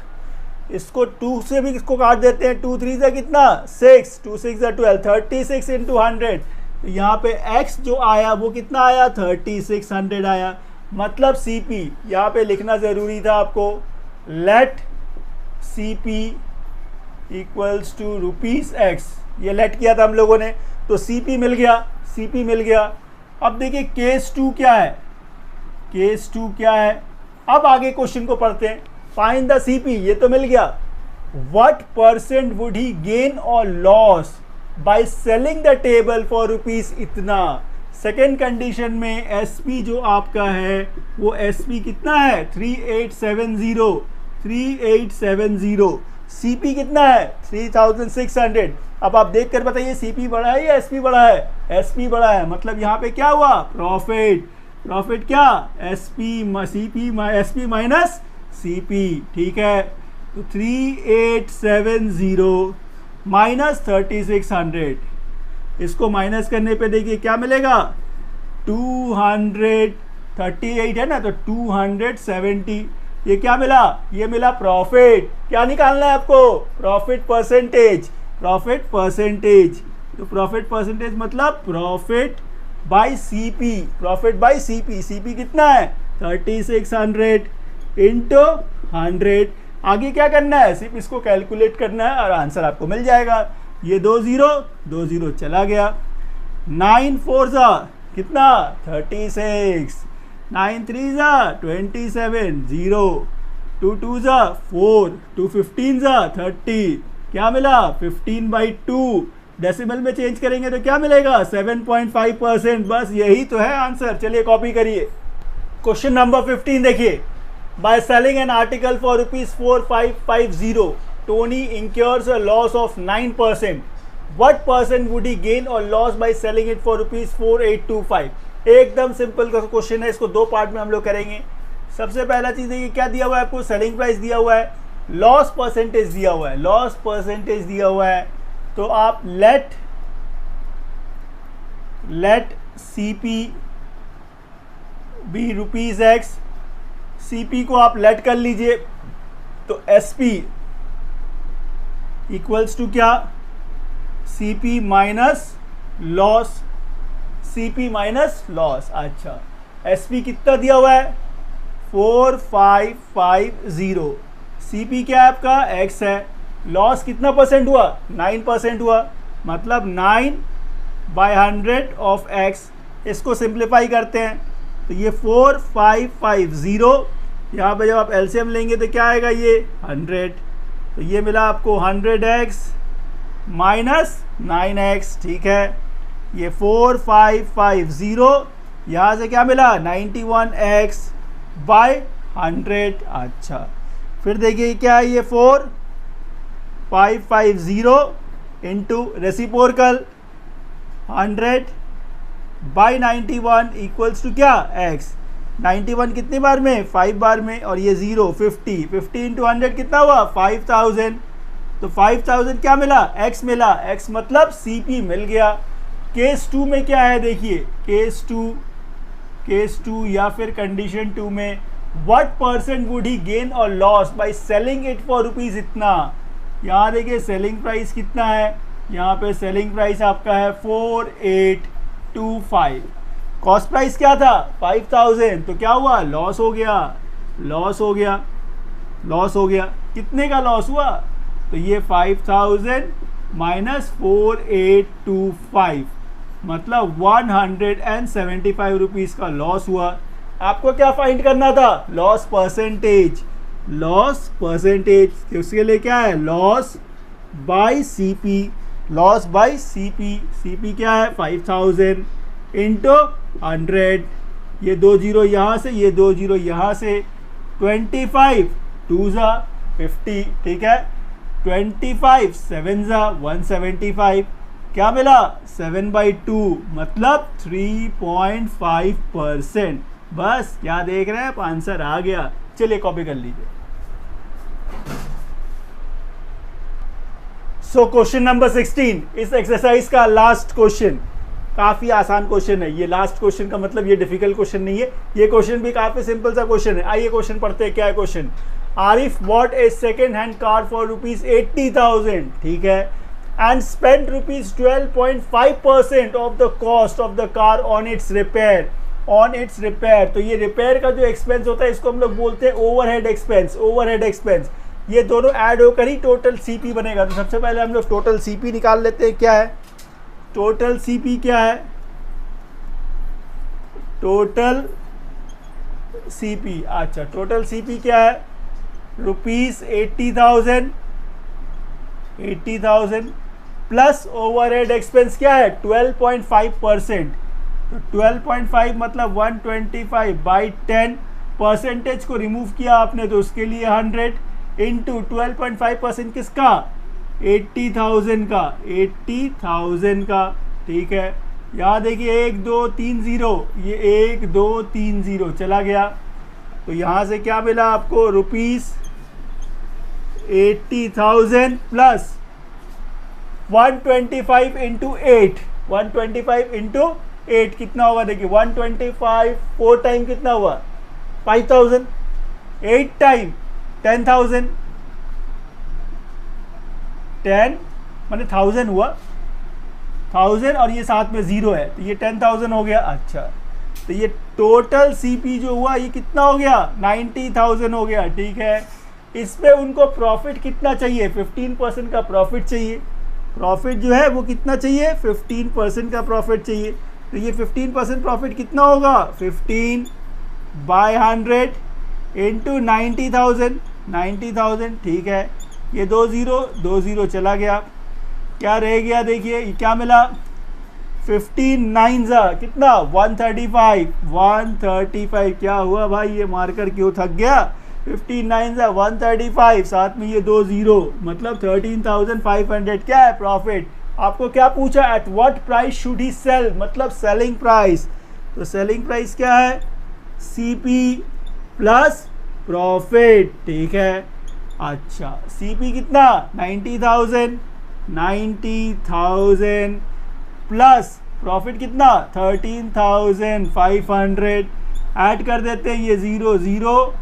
इसको 2 से भी इसको काट देते हैं। 2 3 ज़ा कितना? 6, 2 6 ज़ा 12, 36 इंटू 100। तो यहाँ पे x जो आया वो कितना आया? 3600 आया। मतलब सी पी यहाँ पे लिखना ज़रूरी था आपको। Let C P equals to ₹x। ये लेट किया था हम लोगों ने, तो सी पी मिल गया। सी पी मिल गया। अब देखिए केस 2 क्या है, केस 2 क्या है। अब आगे क्वेश्चन को पढ़ते हैं। फाइंड द सीपी, ये तो मिल गया। What percent would he gain और loss by selling the table for rupees इतना। सेकेंड कंडीशन में एसपी जो आपका है वो एसपी कितना है 3870, 3870। सीपी कितना है 3600। अब आप देख कर बताइए सीपी बड़ा है या एसपी बड़ा है, एसपी बड़ा है। मतलब यहाँ पे क्या हुआ, प्रॉफिट, प्रॉफिट क्या एसपी माइनस सीपी, ठीक है। तो 3870 माइनस 3600, इसको माइनस करने पे देखिए क्या मिलेगा 238 है ना, तो 270। ये क्या मिला, ये मिला प्रॉफिट। क्या निकालना है आपको, प्रॉफिट परसेंटेज, प्रॉफिट परसेंटेज। तो प्रॉफिट परसेंटेज मतलब profit by CP, profit by CP. CP कितना है 3600 इंटू 100। आगे क्या करना है, सिर्फ इसको कैलकुलेट करना है और आंसर आपको मिल जाएगा। ये 2 0 चला गया। 9 4 जा कितना 36, 9 3 जा 27, 0 2 2 जा 4, 2 15 जा 30। क्या मिला 15/2। डेसिमल में चेंज करेंगे तो क्या मिलेगा 7.5%। बस यही तो है आंसर। चलिए कॉपी करिए। क्वेश्चन नंबर 15 देखिए। By selling an article for ₹4550 Tony incurs a loss of 9%. What percent would he gain or loss by selling it for ₹4825? एकदम सिंपल का क्वेश्चन है। इसको दो पार्ट में हम लोग करेंगे। सबसे पहला चीज देखिए क्या दिया हुआ है आपको, सेलिंग प्राइस दिया हुआ है, लॉस परसेंटेज दिया हुआ है, लॉस परसेंटेज दिया हुआ है। तो आप let CP be ₹X, CP को आप लेट कर लीजिए। तो एसपी इक्वल्स टू क्या, CP minus loss, CP minus loss. अच्छा एसपी कितना दिया हुआ है 4550। सीपी क्या है आपका एक्स है, लॉस कितना परसेंट हुआ 9% हुआ, मतलब 9/100 ऑफ एक्स। इसको सिंप्लीफाई करते हैं तो ये 4550, यहाँ पे जब आप एलसीएम लेंगे तो क्या आएगा ये 100। तो ये मिला आपको 100x माइनस 9x, ठीक है। ये 4550, यहाँ से क्या मिला 91x/100। अच्छा फिर देखिए क्या है ये 4550 इंटू रेसिप्रोकल 100/91 इक्वल्स टू क्या x। 91 कितनी बार में 5 बार में, और ये 0 50 इंटू 100 कितना हुआ 5000। तो 5000 क्या मिला x मिला, x मतलब CP मिल गया। केस 2 में क्या है देखिए, केस 2 या फिर कंडीशन 2 में what percent would he gain और loss by selling it for rupees इतना। यहाँ देखिए सेलिंग प्राइस कितना है, यहाँ पे सेलिंग प्राइस आपका है 4825, कॉस्ट प्राइस क्या था 5000। तो क्या हुआ लॉस हो गया, लॉस हो गया, लॉस हो गया। कितने का लॉस हुआ, तो ये 5000 माइनस 4825 मतलब 175 रुपीज़ का लॉस हुआ। आपको क्या फाइंड करना था, लॉस परसेंटेज, लॉस परसेंटेज। उसके लिए क्या है loss by CP, loss by CP. CP क्या है 5000 इंटू 100, ये 2 0 यहाँ से, ये 2 0 यहाँ से, 25 2 जा 50, ठीक है। 25 7 जा 175, क्या मिला 7/2 मतलब 3.5%। बस क्या देख रहे हैं आप, आंसर आ गया। चलिए कॉपी कर लीजिए। सो क्वेश्चन नंबर 16 इस एक्सरसाइज का लास्ट क्वेश्चन। काफी आसान क्वेश्चन है ये, लास्ट क्वेश्चन का मतलब ये डिफिकल्ट क्वेश्चन नहीं है, ये क्वेश्चन भी काफी सिंपल सा क्वेश्चन है। आइए क्वेश्चन पढ़ते हैं। क्या है question, Arif bot A second hand car for ₹80,000, ठीक है, and spend ₹12.5% of the cost of the car on it's repair, on it's repair. तो ये रिपेयर का जो एक्सपेंस होता है इसको हम लोग बोलते हैं ओवरहेड एक्सपेंस, ओवरहेड एक्सपेंस। ये दोनों ऐड होकर ही टोटल सीपी बनेगा। तो सबसे पहले हम लोग टोटल सीपी निकाल लेते हैं। क्या है टोटल सीपी, क्या है टोटल सीपी, अच्छा टोटल सीपी क्या है, रुपीज 80,000 प्लस ओवरहेड एक्सपेंस क्या है 12.5%, तो 12.5 मतलब 125 बाई 10, परसेंटेज को रिमूव किया आपने तो उसके लिए 100 इंटू 12.5% किसका 80,000 का, ठीक है। यहाँ देखिए 1 2 3 0, ये 1 2 3 0 चला गया, तो यहाँ से क्या मिला आपको रुपीज 80,000 प्लस 125 इंटू 8, 125 इंटू 8 कितना होगा देखिए 125 4 टाइम कितना हुआ 5,000, 8 टाइम 10,000, 10 माने 1000 हुआ, 1000 और ये साथ में 0 है तो ये 10,000 हो गया। अच्छा तो ये टोटल सीपी जो हुआ ये कितना हो गया 90,000 हो गया, ठीक है। इस पे उनको प्रॉफिट कितना चाहिए 15% का प्रॉफिट चाहिए, प्रॉफिट जो है वो कितना चाहिए 15% का प्रॉफिट चाहिए, तो ये 15% प्रॉफिट कितना होगा 15 बाय 100 इंटू 90,000, ठीक है। ये 2 0 चला गया, क्या रह गया देखिए ये क्या मिला 15 9 कितना 135, क्या हुआ भाई ये मार्कर क्यों थक गया, 15 9 135, साथ में ये 2 0 मतलब 13,500 क्या है प्रॉफिट। आपको क्या पूछा at what price should he sell, मतलब सेलिंग प्राइस, तो सेलिंग प्राइस क्या है सीपी प्लस प्रॉफिट, ठीक है। अच्छा सीपी कितना 90,000 प्लस प्रॉफिट कितना 13,500, ऐड कर देते हैं ये 0 0,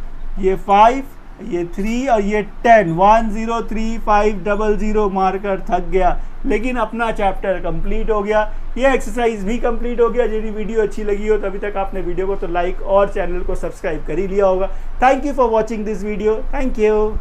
ये 5, ये 3 और ये 10, 103500 मार्कर थक गया, लेकिन अपना चैप्टर कंप्लीट हो गया, ये एक्सरसाइज भी कंप्लीट हो गया। यदि वीडियो अच्छी लगी हो तो अभी तक आपने वीडियो को तो लाइक और चैनल को सब्सक्राइब कर ही लिया होगा। Thank you for watching this video, thank you.